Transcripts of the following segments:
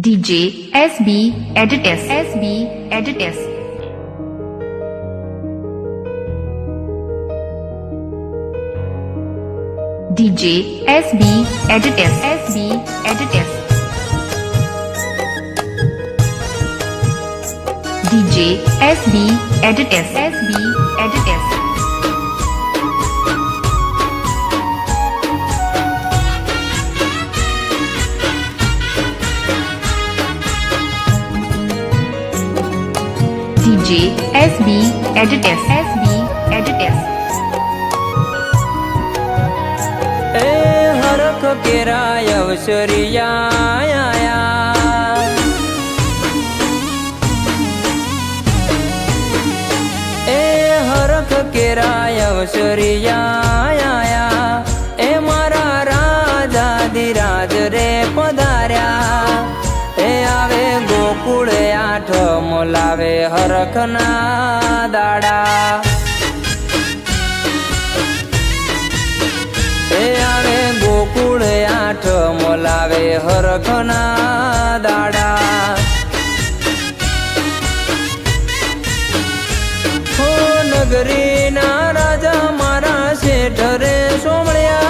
DJ SB Editors DJ SB Editors DJ SB Editors DJ SB Editors हरख केराय अवसरिया हरख केराय अवसरिया मारा राजाधिराज रे पधार्या आवे गोकुळ आठम लावे हरखना दाड़ा आवे गोकुळ आठम लावे हरखना दाड़ा हो नगरी ना राजा मारा शेठ रे सोमळ्या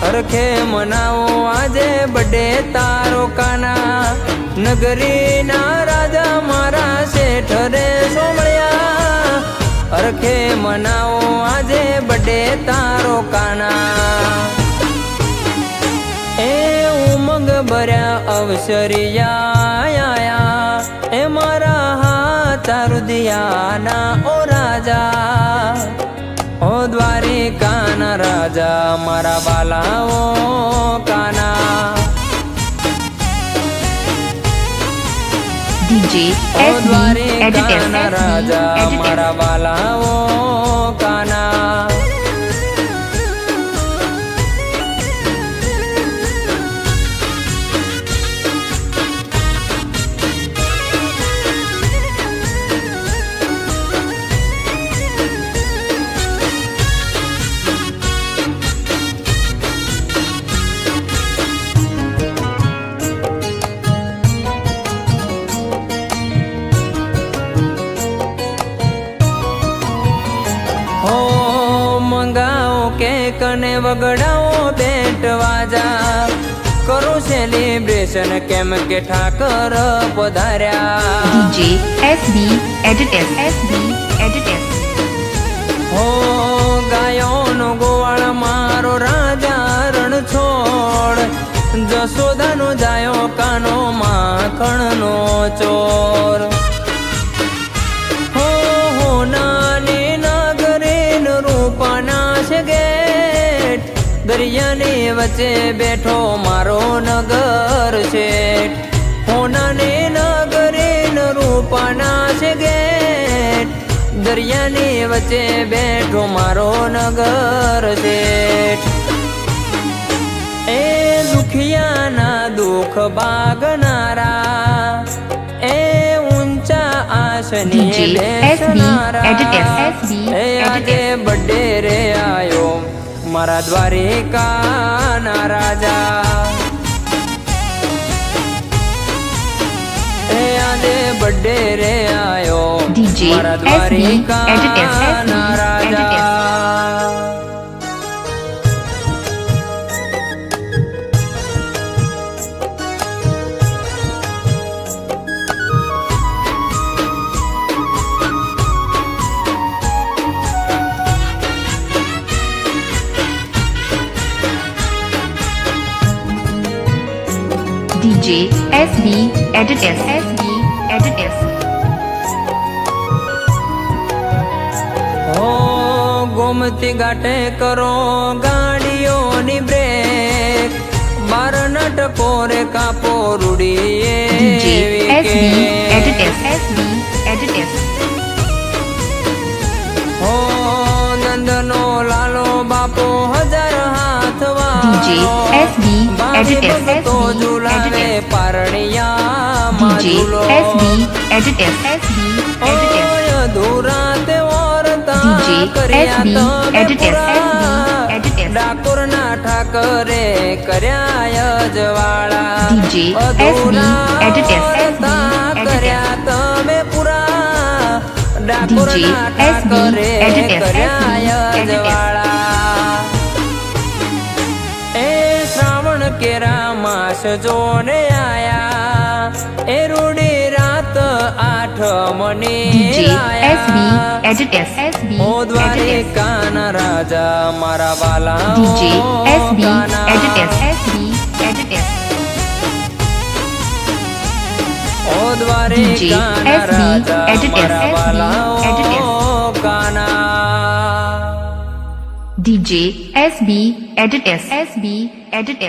हरखे मनाओ आजे बड़े तारो काना नगरी ना राजा मारा शेठ रे सोमळ्या हरखे मनाओ आजे बड़े तारो काना उमंग भर्या अवसरिया मारा हाथा रुदियाना ओ राजा ओ द्वारिकाना राजा मारा बालाओ काना DJ SB Editors राजा मारा बालाओ काना कने वगड़ाओ बेट वाजा करो सेलिब्रेशन केम के ठाकर पधार्या DJ SB Editors हो गायो नो गोवाल मारो राजा रण छोड़ जसोदा नो जायो कानो माखण नो चोर हो नानी नगरी न रूपना से दरियानी वच्चे बैठो मारो नगर सेठ होनाने नगरी न रूपाना से गेट दरियानी वच्चे बैठो मारो नगर सेठ दुखिया ना दुख बागनारा ऊंचा आसनी बेसनारा आगे बड़े रे आयो मारा द्वारिका ना राजा आदे बड़े रे आयो DJ मारा SB द्वारिका Editors ना राजा DJ SB Editors हो गोमती घाटे करो गाड़ियों नी ब्रेक बार नटको रे कापो रूड़िए DJ SB Editors हो नंदनो लालो बापो हजार हाथ DJ SB Editors तो झूलावे पारणिया DJ SB Editors अधूरा ते और DJ SB Editors ડાકોરના ઠાકરે કર્યા અજવાળા DJ SB Edit SB કર્યા તમે પૂરા ડાકોરના SB ઠાકરે Edit કર્યા SB અજવાળા એ શ્રાવણ કેરા માસ જોને આયા એ રૂડી રાત આઠમની DJ SB Edit SB ઓ Edit દ્વારિકાના રાજા મારા વાલા DJ SB Edit SB Edit ઓ દ્વારિકાના SB રાજા Edit મારા SB વાલા Edit કાના DJ SB Edit SB Edit